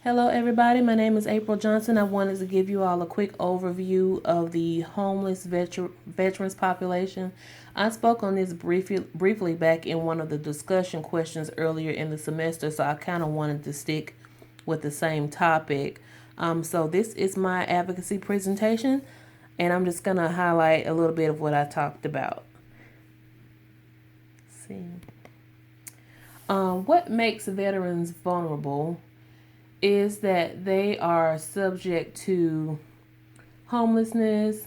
Hello, everybody. My name is April Johnson. I wanted to give you all a quick overview of the homeless veterans population. I spoke on this briefly back in one of the discussion questions earlier in the semester, so I kind of wanted to stick with the same topic. So this is my advocacy presentation, and I'm just going to highlight a little bit of what I talked about. Let's see. What makes veterans vulnerable is that they are subject to homelessness,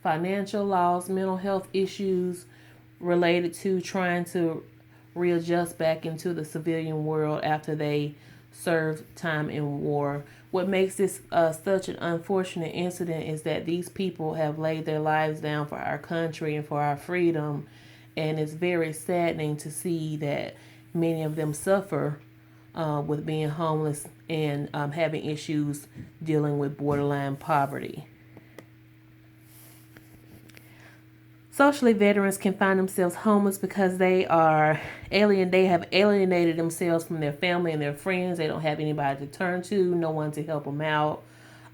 financial loss, mental health issues related to trying to readjust back into the civilian world after they served time in war. What makes this such an unfortunate incident is that these people have laid their lives down for our country and for our freedom, and it's very saddening to see that many of them suffer with being homeless and having issues dealing with borderline poverty. Socially, veterans can find themselves homeless because they are They have alienated themselves from their family and their friends. They don't have anybody to turn to, no one to help them out,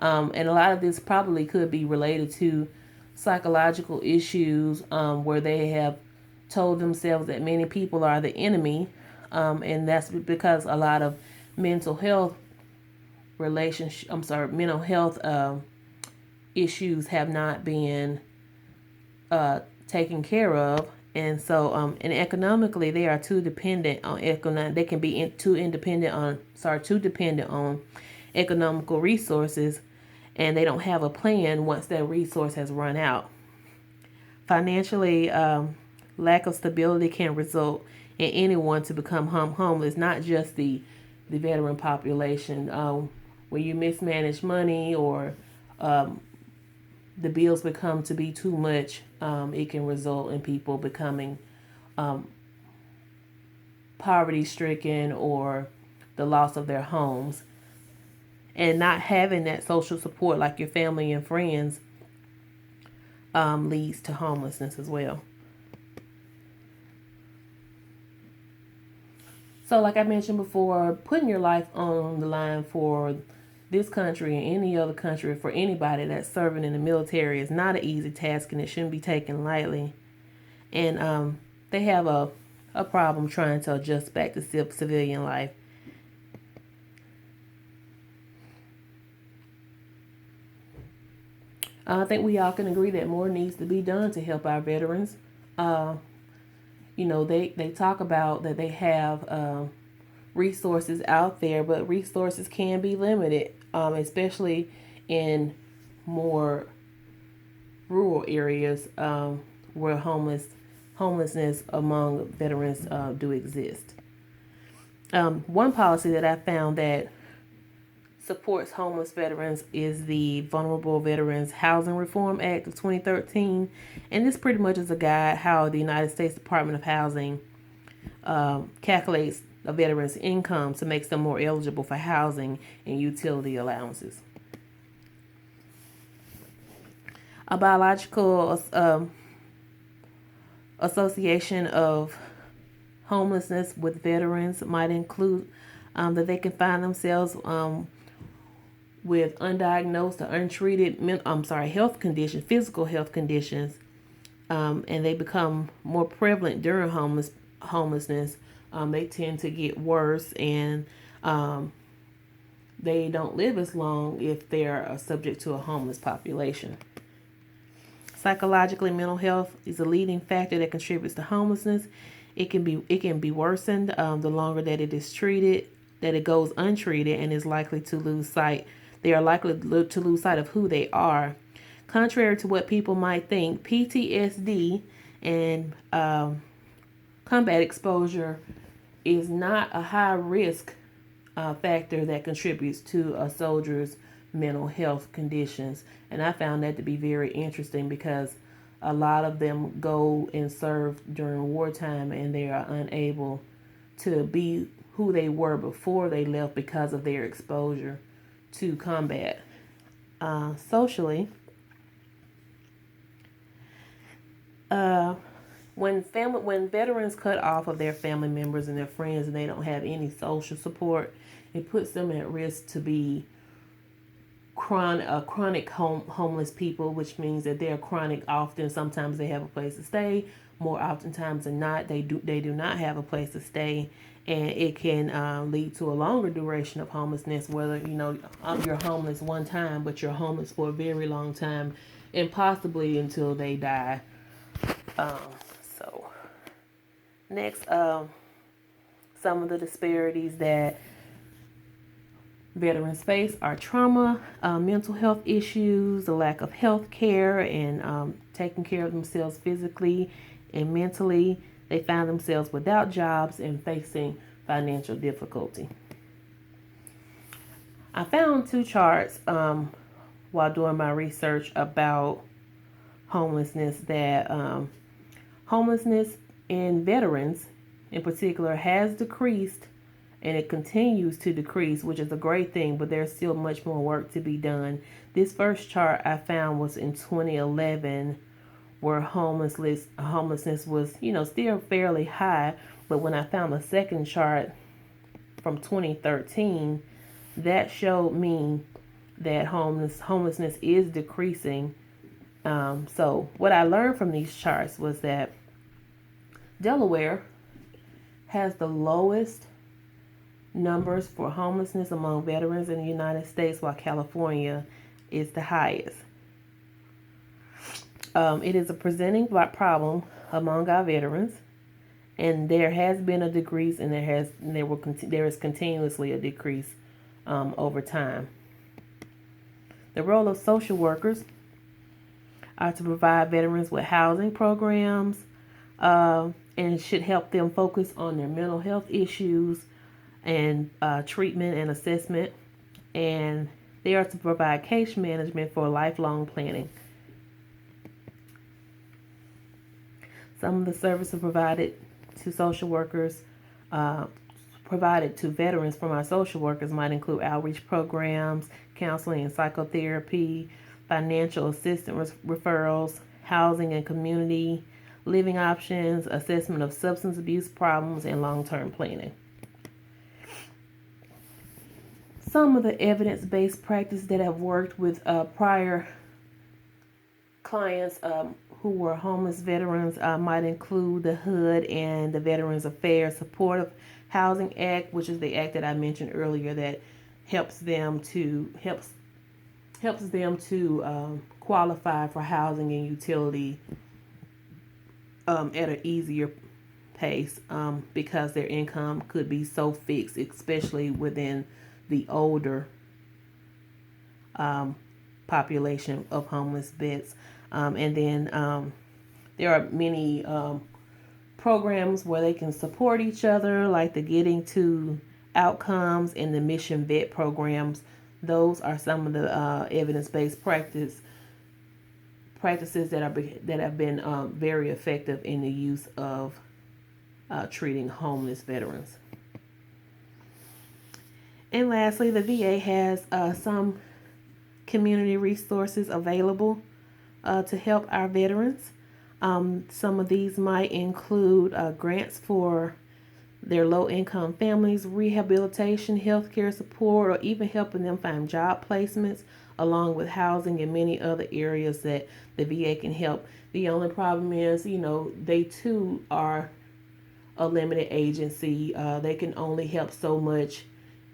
and a lot of this probably could be related to psychological issues where they have told themselves that many people are the enemy, and that's because a lot of mental health mental health issues have not been taken care of, and so and economically they are too dependent on They can be too dependent on economical resources, and they don't have a plan once that resource has run out. Financially, lack of stability can result in anyone to become homeless, not just the veteran population. When you mismanage money or the bills become to be too much, it can result in people becoming poverty stricken or the loss of their homes. And not having that social support like your family and friends leads to homelessness as well. So, like I mentioned before, putting your life on the line for this country and any other country for anybody that's serving in the military is not an easy task, and it shouldn't be taken lightly. And they have a problem trying to adjust back to civilian life. I think we all can agree that more needs to be done to help our veterans. They talk about that they have resources out there, but resources can be limited, especially in more rural areas where homelessness among veterans do exist. One policy that I found that supports homeless veterans is the Vulnerable Veterans Housing Reform Act of 2013, and this pretty much is a guide how the United States Department of Housing calculates a veteran's income to make them more eligible for housing and utility allowances. A biological association of homelessness with veterans might include that they can find themselves with undiagnosed or untreated health conditions, physical health conditions, and they become more prevalent during homelessness. They tend to get worse, and they don't live as long if they're subject to a homeless population. Psychologically, mental health is a leading factor that contributes to homelessness. It can be worsened the longer that it goes untreated, and is likely to lose sight. They are likely to lose sight of who they are. Contrary to what people might think, PTSD and combat exposure is not a high risk factor that contributes to a soldier's mental health conditions. And I found that to be very interesting because a lot of them go and serve during wartime, and they are unable to be who they were before they left because of their exposure to combat. Socially, when veterans cut off of their family members and their friends, and they don't have any social support, It puts them at risk to be chronic homeless people, which means that they're chronic often. Sometimes they have a place to stay. More oftentimes than not, they do not have a place to stay, and it can lead to a longer duration of homelessness. Whether you're homeless one time, but you're homeless for a very long time, and possibly until they die. So next, some of the disparities that veterans face are trauma, mental health issues, the lack of health care, and taking care of themselves physically and mentally. They find themselves without jobs and facing financial difficulty. I found two charts while doing my research about homelessness that homelessness in veterans in particular has decreased, and it continues to decrease, which is a great thing, but there's still much more work to be done. This first chart I found was in 2011, where homelessness was, still fairly high. But when I found the second chart from 2013, that showed me that homelessness is decreasing. So what I learned from these charts was that Delaware has the lowest numbers for homelessness among veterans in the United States, while California is the highest. It is a presenting problem among our veterans, and there has been a decrease, and there is continuously a decrease over time. The role of social workers are to provide veterans with housing programs, and should help them focus on their mental health issues and treatment and assessment, and they are to provide case management for lifelong planning. Some of the services provided to social workers, provided to veterans from our social workers, might include outreach programs, counseling and psychotherapy, financial assistance referrals, housing and community living options, assessment of substance abuse problems, and long-term planning. Some of the evidence-based practices that have worked with prior clients who were homeless veterans might include the HUD and the Veterans Affairs Supportive Housing Act, which is the act that I mentioned earlier that helps them to qualify for housing and utility at an easier pace, because their income could be so fixed, especially within the older population of homeless vets. And then there are many programs where they can support each other, like the Getting to Outcomes and the Mission Vet programs. Those are some of the evidence-based practices that have been very effective in the use of treating homeless veterans. And lastly, the VA has some community resources available to help our veterans. Some of these might include grants for their low-income families, rehabilitation, healthcare support, or even helping them find job placements, along with housing and many other areas that the VA can help. The only problem is, they too are a limited agency. They can only help so much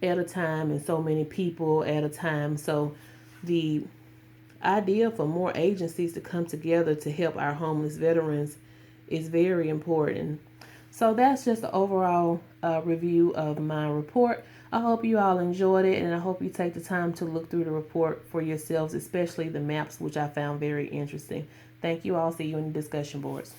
at a time and so many people at a time. So the idea for more agencies to come together to help our homeless veterans is very important. So that's just the overall review of my report. I hope you all enjoyed it, and I hope you take the time to look through the report for yourselves, especially the maps, which I found very interesting. Thank you all. See you in the discussion boards.